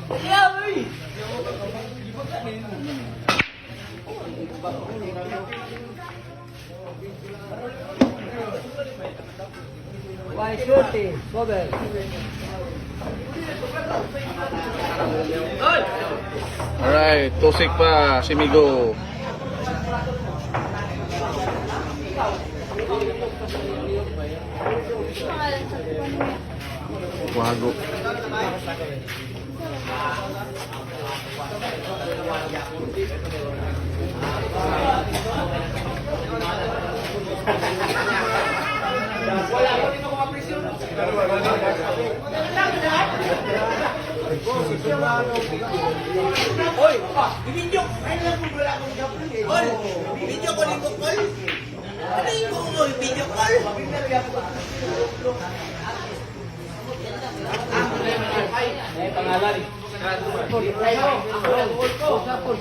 Why shooting? Cover. Alright, tusik pa si Migo. Wago. Hoy, video. Ay lang mo wala akong gapon eh. Hoy, video ko ni Kokol. Ano yung video call? Ay, pangalan. Ako,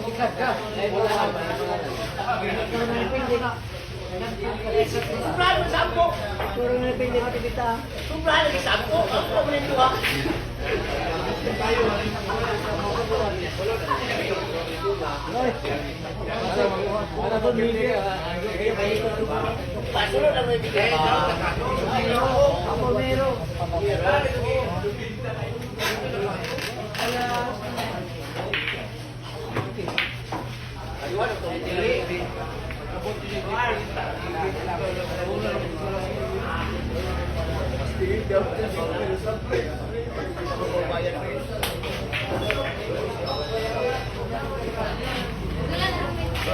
sikat ka. Kumplano sa ampo. Puro na pindi ka kita. Kumplano sa ampo. Ako mo nito ha. Para po mili. Pasunod ang may bigay. Ako meron.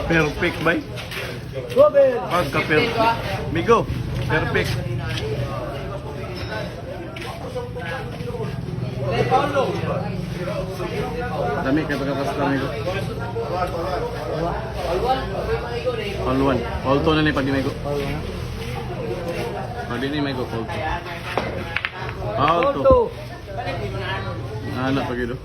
Perfect ba? Gober. Pagka-perfect. Migo, perfect. Dami kay pagkakasta Migo. All one. All two na ni pag di Migo. Pag di ni Migo, all two. All two. Anak pag ito.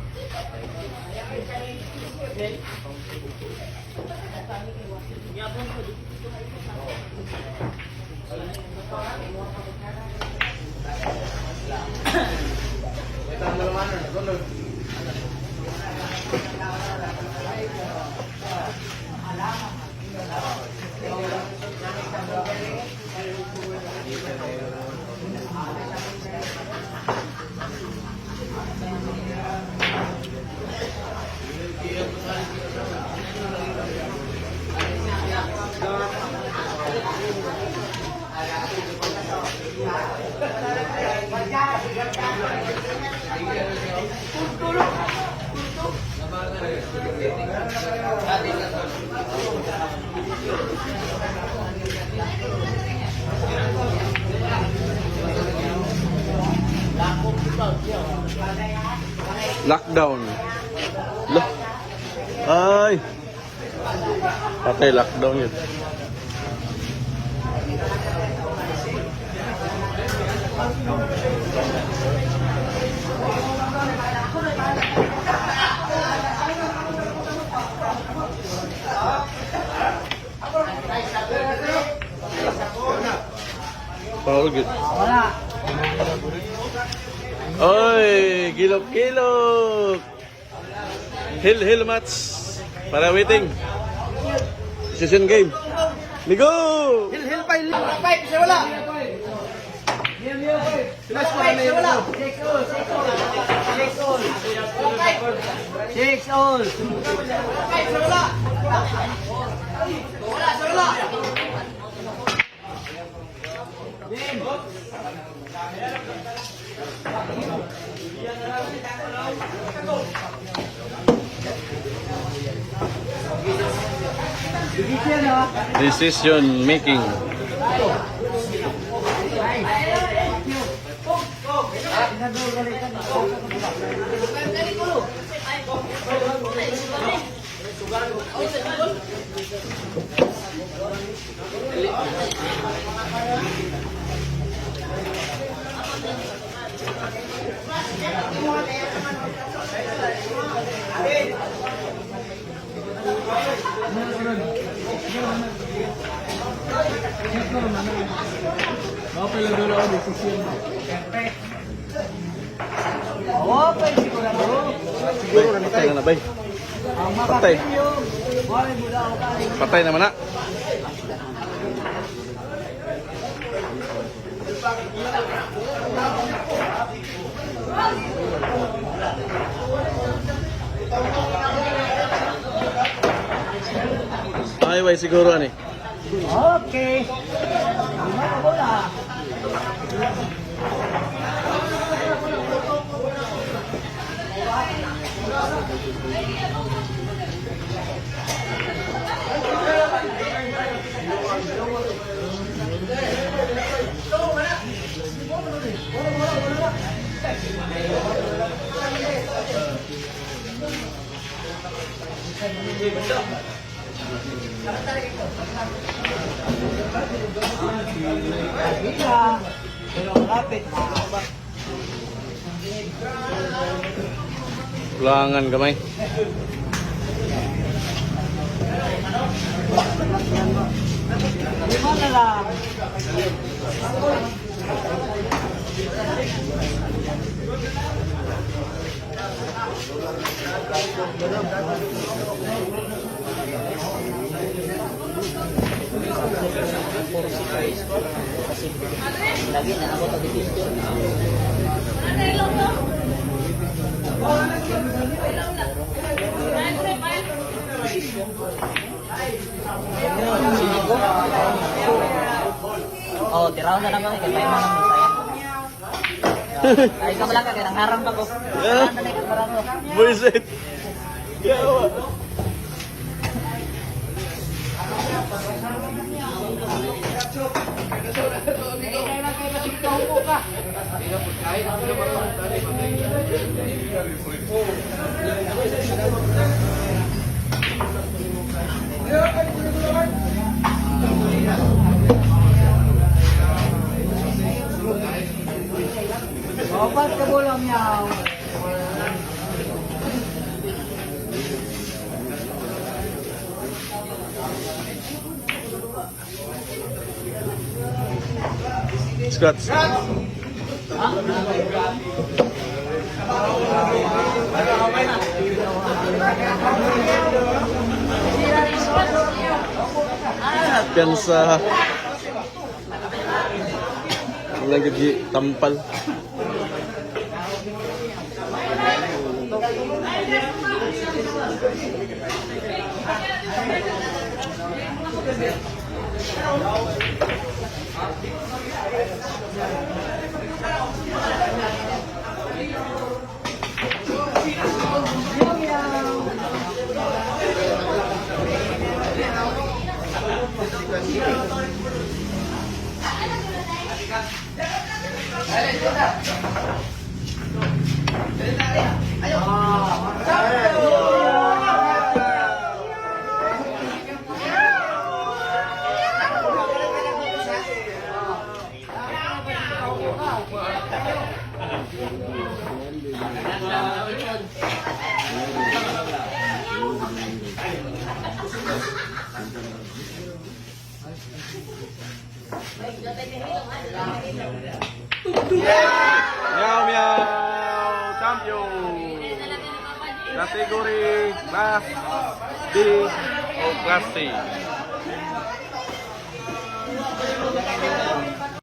Lockdown. Loh. Ay. Patay lockdown yun. Paul good. Wala. Oy, kilok-kilok. Hill match. Para waiting. Season game. Migo! Hil pa. Five, siya wala. Last ko na wala. 6 all. 6 all. Five, siya wala. Wala, siya wala. Decision making. Okay lang doon ako decision. Okay, sigurado. Patay na na bay. Patay. Patay naman na. Ay, way siguro ani. Okay. Bola. Pero lapit. Ulangan kamay. Lima na lang. Lagi na ako tag-dito. Oh, tiraw na naman kay tayo man ang saya. Ay ka malaka kay nang harang pa ko. Buisit. Yawa. Opat ka bulang yaw. Scratch. Piyansa. Lagi tampal. Meow meow champion. Kategori Class B o Class C.